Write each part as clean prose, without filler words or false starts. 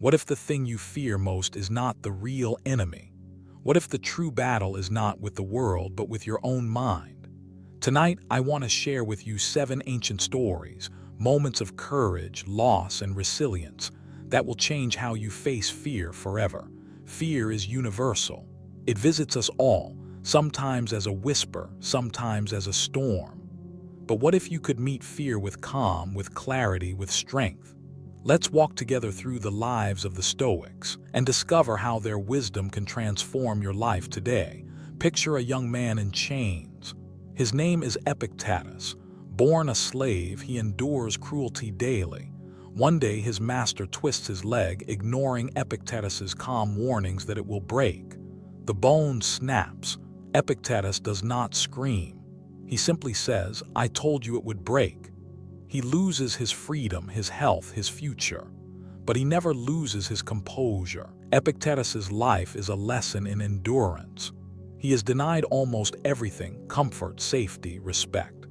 What if the thing you fear most is not the real enemy? What if the true battle is not with the world but with your own mind? Tonight, I want to share with you 7 ancient stories, moments of courage, loss, and resilience that will change how you face fear forever. Fear is universal. It visits us all, sometimes as a whisper, sometimes as a storm. But what if you could meet fear with calm, with clarity, with strength? Let's walk together through the lives of the Stoics and discover how their wisdom can transform your life today. Picture a young man in chains. His name is Epictetus. Born a slave, he endures cruelty daily. One day his master twists his leg, ignoring Epictetus's calm warnings that it will break. The bone snaps. Epictetus does not scream. He simply says, "I told you it would break." He loses his freedom, his health, his future. But he never loses his composure. Epictetus's life is a lesson in endurance. He is denied almost everything: comfort, safety, respect.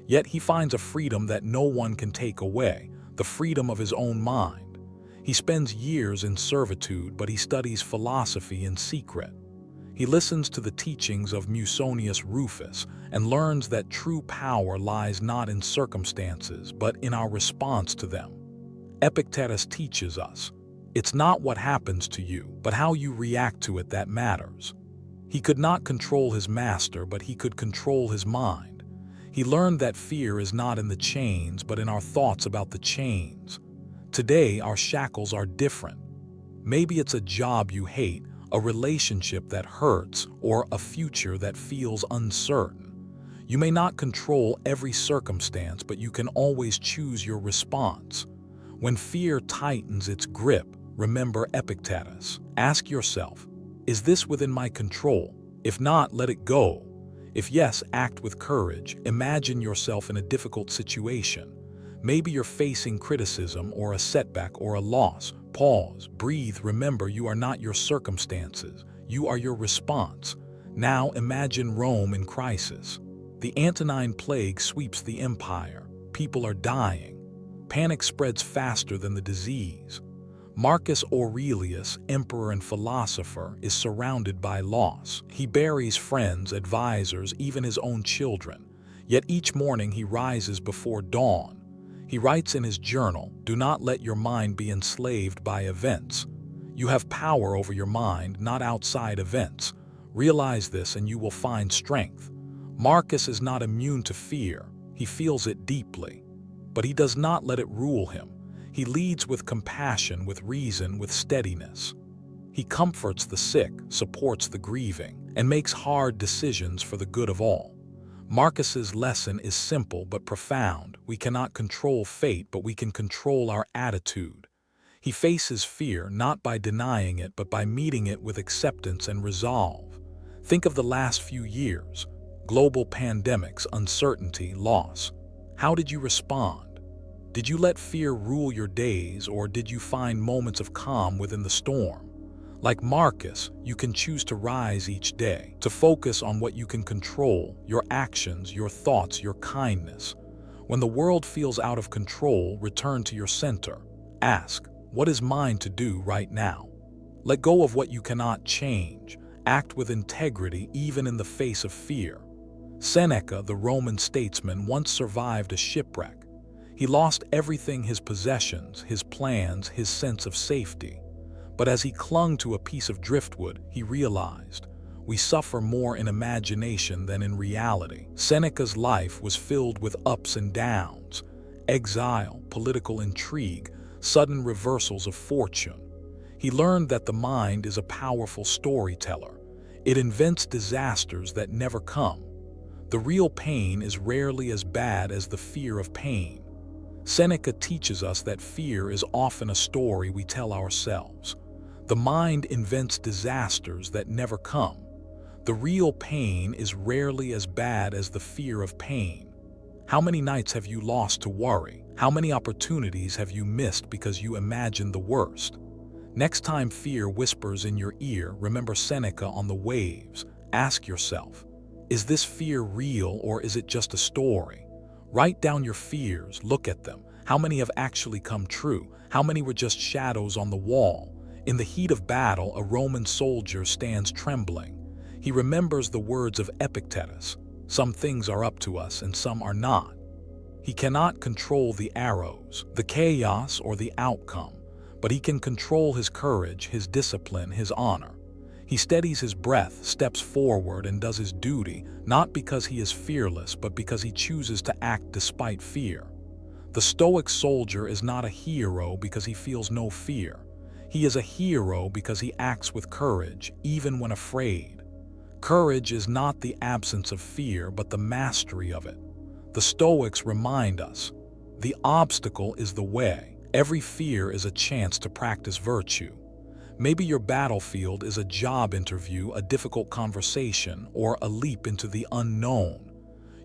Yet he finds a freedom that no one can take away, the freedom of his own mind. He spends years in servitude, but he studies philosophy in secret. He listens to the teachings of Musonius Rufus and learns that true power lies not in circumstances, but in our response to them. Epictetus teaches us, it's not what happens to you, but how you react to it that matters. He could not control his master, but he could control his mind. He learned that fear is not in the chains, but in our thoughts about the chains. Today, our shackles are different. Maybe it's a job you hate, a relationship that hurts, or a future that feels uncertain. You may not control every circumstance, but you can always choose your response. When fear tightens its grip, remember Epictetus. Ask yourself, is this within my control? If not, let it go. If yes, act with courage. Imagine yourself in a difficult situation. Maybe you're facing criticism or a setback or a loss. Pause, breathe, remember you are not your circumstances. You are your response. Now imagine Rome in crisis. The Antonine Plague sweeps the empire. People are dying. Panic spreads faster than the disease. Marcus Aurelius, emperor and philosopher, is surrounded by loss. He buries friends, advisors, even his own children. Yet each morning he rises before dawn. He writes in his journal, "Do not let your mind be enslaved by events. You have power over your mind, not outside events. Realize this and you will find strength." Marcus is not immune to fear. He feels it deeply. But he does not let it rule him. He leads with compassion, with reason, with steadiness. He comforts the sick, supports the grieving, and makes hard decisions for the good of all. Marcus's lesson is simple but profound. We cannot control fate, but we can control our attitude. He faces fear not by denying it, but by meeting it with acceptance and resolve. Think of the last few years. Global pandemics, uncertainty, loss. How did you respond? Did you let fear rule your days, or did you find moments of calm within the storm? Like Marcus, you can choose to rise each day, to focus on what you can control, your actions, your thoughts, your kindness. When the world feels out of control, return to your center. Ask, what is mine to do right now? Let go of what you cannot change. Act with integrity even in the face of fear. Seneca, the Roman statesman, once survived a shipwreck. He lost everything: his possessions, his plans, his sense of safety. But as he clung to a piece of driftwood, he realized, we suffer more in imagination than in reality. Seneca's life was filled with ups and downs, exile, political intrigue, sudden reversals of fortune. He learned that the mind is a powerful storyteller. It invents disasters that never come. The real pain is rarely as bad as the fear of pain. Seneca teaches us that fear is often a story we tell ourselves. The mind invents disasters that never come. The real pain is rarely as bad as the fear of pain. How many nights have you lost to worry? How many opportunities have you missed because you imagined the worst? Next time fear whispers in your ear, remember Seneca on the waves. Ask yourself, is this fear real or is it just a story? Write down your fears, look at them. How many have actually come true? How many were just shadows on the wall? In the heat of battle, a Roman soldier stands trembling. He remembers the words of Epictetus. Some things are up to us and some are not. He cannot control the arrows, the chaos, or the outcome, but he can control his courage, his discipline, his honor. He steadies his breath, steps forward, and does his duty, not because he is fearless, but because he chooses to act despite fear. The Stoic soldier is not a hero because he feels no fear. He is a hero because he acts with courage, even when afraid. Courage is not the absence of fear, but the mastery of it. The Stoics remind us, the obstacle is the way. Every fear is a chance to practice virtue. Maybe your battlefield is a job interview, a difficult conversation, or a leap into the unknown.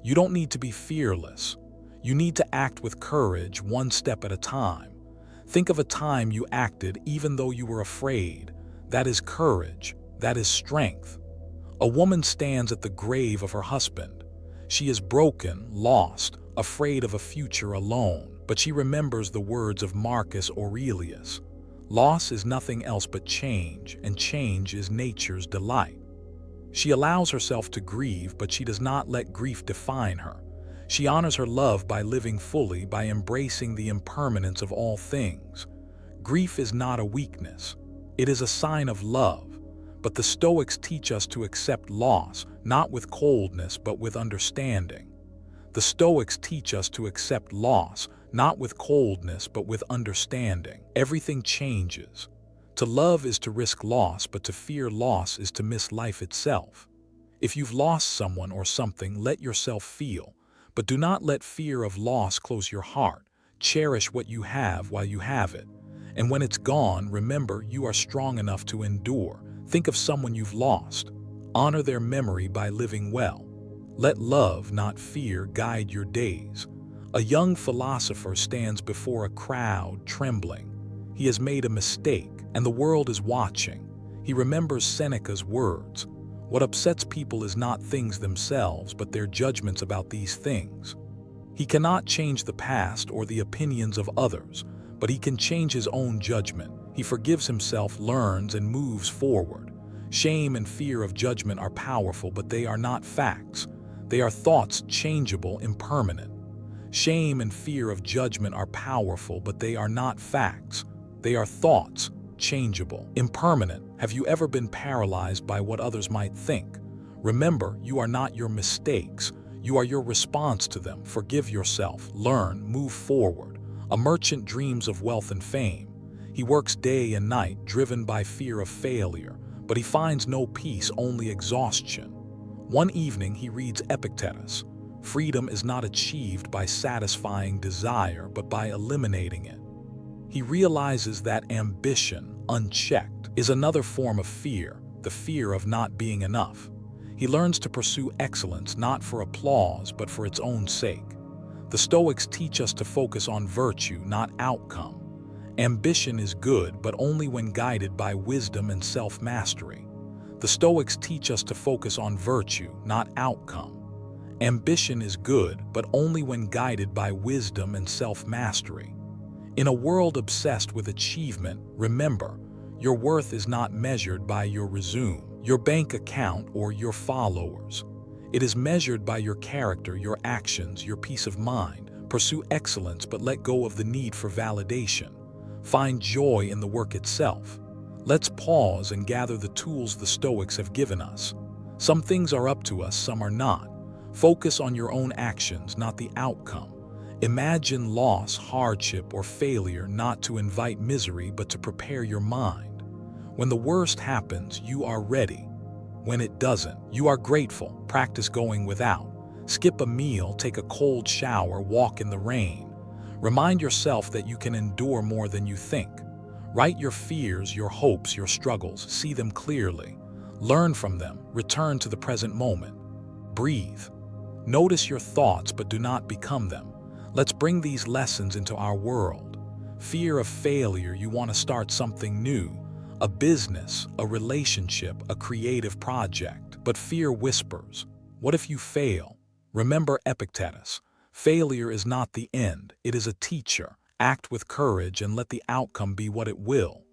You don't need to be fearless. You need to act with courage, one step at a time. Think of a time you acted even though you were afraid. That is courage. That is strength. A woman stands at the grave of her husband. She is broken, lost, afraid of a future alone, but she remembers the words of Marcus Aurelius. Loss is nothing else but change, and change is nature's delight. She allows herself to grieve, but she does not let grief define her. She honors her love by living fully, by embracing the impermanence of all things. Grief is not a weakness. It is a sign of love. But the Stoics teach us to accept loss, not with coldness, but with understanding. The Stoics teach us to accept loss, not with coldness, but with understanding. Everything changes. To love is to risk loss, but to fear loss is to miss life itself. If you've lost someone or something, let yourself feel, but do not let fear of loss close your heart. Cherish what you have while you have it. And when it's gone, remember you are strong enough to endure. Think of someone you've lost. Honor their memory by living well. Let love, not fear, guide your days. A young philosopher stands before a crowd, trembling. He has made a mistake, and the world is watching. He remembers Seneca's words. What upsets people is not things themselves, but their judgments about these things. He cannot change the past or the opinions of others, but he can change his own judgment. He forgives himself, learns, and moves forward. Shame and fear of judgment are powerful, but they are not facts. They are thoughts, changeable, impermanent. Shame and fear of judgment are powerful, but they are not facts. They are thoughts, changeable, impermanent. Have you ever been paralyzed by what others might think? Remember, you are not your mistakes. You are your response to them. Forgive yourself, learn, move forward. A merchant dreams of wealth and fame. He works day and night, driven by fear of failure, but he finds no peace, only exhaustion. One evening he reads Epictetus. Freedom is not achieved by satisfying desire, but by eliminating it. He realizes that ambition, unchecked, is another form of fear, the fear of not being enough. He learns to pursue excellence not for applause, but for its own sake. The Stoics teach us to focus on virtue, not outcome. Ambition is good, but only when guided by wisdom and self-mastery. The Stoics teach us to focus on virtue, not outcome. Ambition is good, but only when guided by wisdom and self-mastery. In a world obsessed with achievement, remember, your worth is not measured by your resume, your bank account, or your followers. It is measured by your character, your actions, your peace of mind. Pursue excellence, but let go of the need for validation. Find joy in the work itself. Let's pause and gather the tools the Stoics have given us. Some things are up to us, some are not. Focus on your own actions, not the outcome. Imagine loss, hardship, or failure not to invite misery, but to prepare your mind. When the worst happens, you are ready. When it doesn't, you are grateful. Practice going without. Skip a meal, take a cold shower, walk in the rain. Remind yourself that you can endure more than you think. Write your fears, your hopes, your struggles. See them clearly. Learn from them. Return to the present moment. Breathe. Notice your thoughts, but do not become them. Let's bring these lessons into our world. Fear of failure, you want to start something new. A business, a relationship, a creative project. But fear whispers, what if you fail? Remember Epictetus. Failure is not the end, it is a teacher. Act with courage and let the outcome be what it will.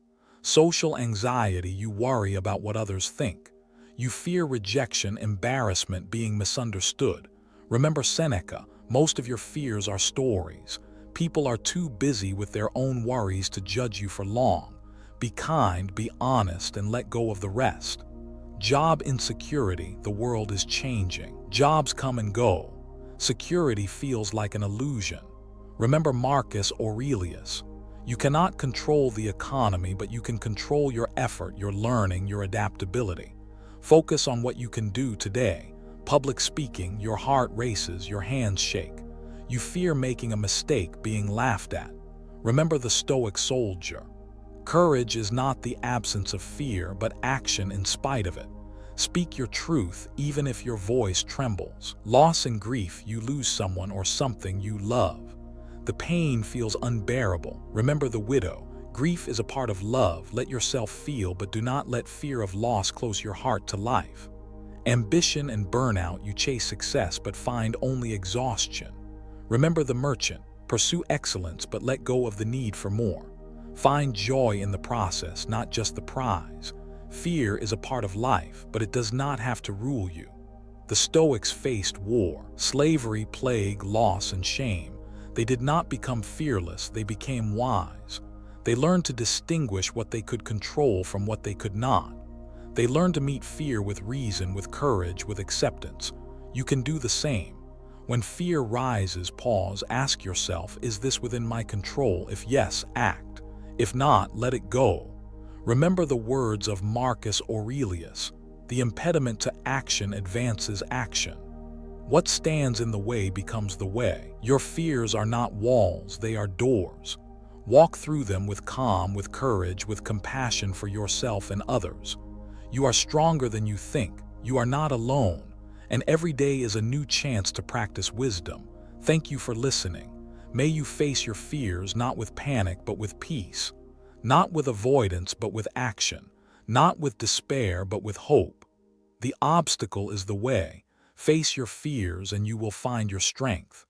Social anxiety, you worry about what others think. You fear rejection, embarrassment, being misunderstood. Remember Seneca, most of your fears are stories. People are too busy with their own worries to judge you for long. Be kind, be honest, and let go of the rest. Job insecurity, the world is changing. Jobs come and go. Security feels like an illusion. Remember Marcus Aurelius. You cannot control the economy, but you can control your effort, your learning, your adaptability. Focus on what you can do today. Public speaking, your heart races, your hands shake. You fear making a mistake, being laughed at. Remember the Stoic soldier. Courage is not the absence of fear, but action in spite of it. Speak your truth, even if your voice trembles. Loss and grief, you lose someone or something you love. The pain feels unbearable. Remember the widow. Grief is a part of love. Let yourself feel, but do not let fear of loss close your heart to life. Ambition and burnout, you chase success but find only exhaustion. Remember the merchant. Pursue excellence but let go of the need for more. Find joy in the process, not just the prize. Fear is a part of life, but it does not have to rule you. The Stoics faced war, slavery, plague, loss, and shame. They did not become fearless, they became wise. They learned to distinguish what they could control from what they could not. They learned to meet fear with reason, with courage, with acceptance. You can do the same. When fear rises, pause, ask yourself, is this within my control? If yes, act. If not, let it go. Remember the words of Marcus Aurelius. The impediment to action advances action. What stands in the way becomes the way. Your fears are not walls, they are doors. Walk through them with calm, with courage, with compassion for yourself and others. You are stronger than you think. You are not alone. And every day is a new chance to practice wisdom. Thank you for listening. May you face your fears not with panic but with peace. Not with avoidance but with action. Not with despair but with hope. The obstacle is the way. Face your fears and you will find your strength.